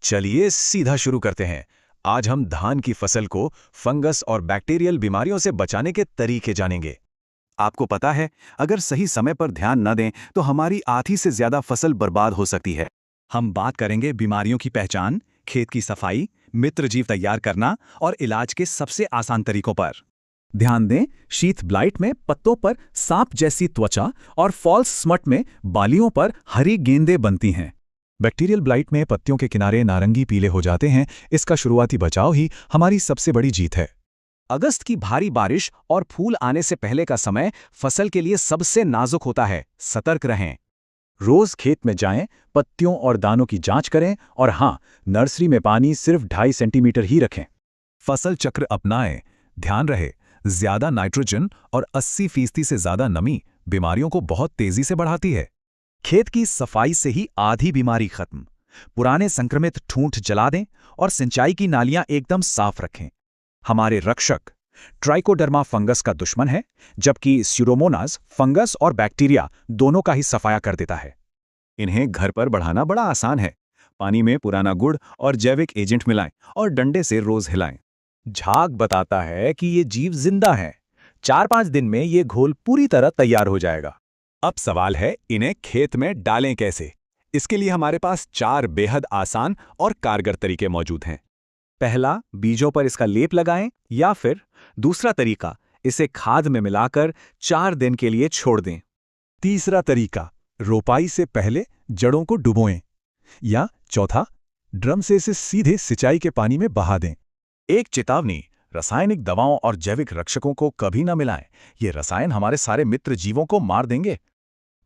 चलिए सीधा शुरू करते हैं। आज हम धान की फसल को फंगस और बैक्टीरियल बीमारियों से बचाने के तरीके जानेंगे। आपको पता है, अगर सही समय पर ध्यान न दें तो हमारी आधी से ज्यादा फसल बर्बाद हो सकती है। हम बात करेंगे बीमारियों की पहचान, खेत की सफाई, मित्र जीव तैयार करना और इलाज के सबसे आसान तरीकों पर। ध्यान दें, शीथ ब्लाइट में पत्तों पर सांप जैसी त्वचा और फॉल्स स्मट में बालियों पर हरी गेंदें बनती हैं। बैक्टीरियल ब्लाइट में पत्तियों के किनारे नारंगी पीले हो जाते हैं। इसका शुरुआती बचाव ही हमारी सबसे बड़ी जीत है। अगस्त की भारी बारिश और फूल आने से पहले का समय फसल के लिए सबसे नाजुक होता है। सतर्क रहें। रोज खेत में जाएं, पत्तियों और दानों की जांच करें और हां, नर्सरी में पानी सिर्फ 2.5 सेंटीमीटर ही रखें। फसल चक्र अपनाएं। ध्यान रहे, ज्यादा नाइट्रोजन और 80% से ज्यादा नमी बीमारियों को बहुत तेजी से बढ़ाती है। खेत की सफाई से ही आधी बीमारी खत्म। पुराने संक्रमित ठूंठ जला दें और सिंचाई की नालियां एकदम साफ रखें। हमारे रक्षक ट्राइकोडर्मा फंगस का दुश्मन है, जबकि स्यूडोमोनास फंगस और बैक्टीरिया दोनों का ही सफाया कर देता है। इन्हें घर पर बढ़ाना बड़ा आसान है। पानी में पुराना गुड़ और जैविक एजेंट मिलाएं और डंडे से रोज हिलाएं। झाग बताता है कि ये जीव जिंदा हैं। 4-5 दिन में ये घोल पूरी तरह तैयार हो जाएगा। अब सवाल है, इन्हें खेत में डालें कैसे? इसके लिए हमारे पास 4 बेहद आसान और कारगर तरीके मौजूद हैं। पहला, बीजों पर इसका लेप लगाएं, या फिर दूसरा तरीका, इसे खाद में मिलाकर 4 दिन के लिए छोड़ दें। तीसरा तरीका, रोपाई से पहले जड़ों को डुबोएं। या चौथा, ड्रम से इसे सीधे सिंचाई के पानी में बहा दें। एक चेतावनी, रासायनिक दवाओं और जैविक रक्षकों को कभी न मिलाएं। ये रसायन हमारे सारे मित्र जीवों को मार देंगे।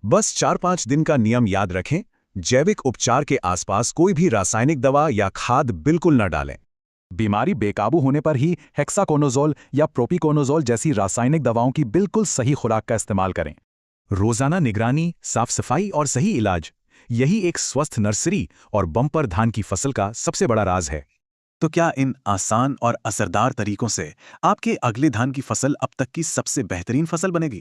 बस 4-5 दिन का नियम याद रखें। जैविक उपचार के आसपास कोई भी रासायनिक दवा या खाद बिल्कुल न डालें। बीमारी बेकाबू होने पर ही हेक्साकोनाज़ोल या प्रोपिकोनाज़ोल जैसी रासायनिक दवाओं की बिल्कुल सही खुराक का इस्तेमाल करें। रोजाना निगरानी, साफ सफाई और सही इलाज, यही एक स्वस्थ नर्सरी और बम्पर धान की फसल का सबसे बड़ा राज है। तो क्या इन आसान और असरदार तरीकों से आपके अगले धान की फसल अब तक की सबसे बेहतरीन फसल बनेगी?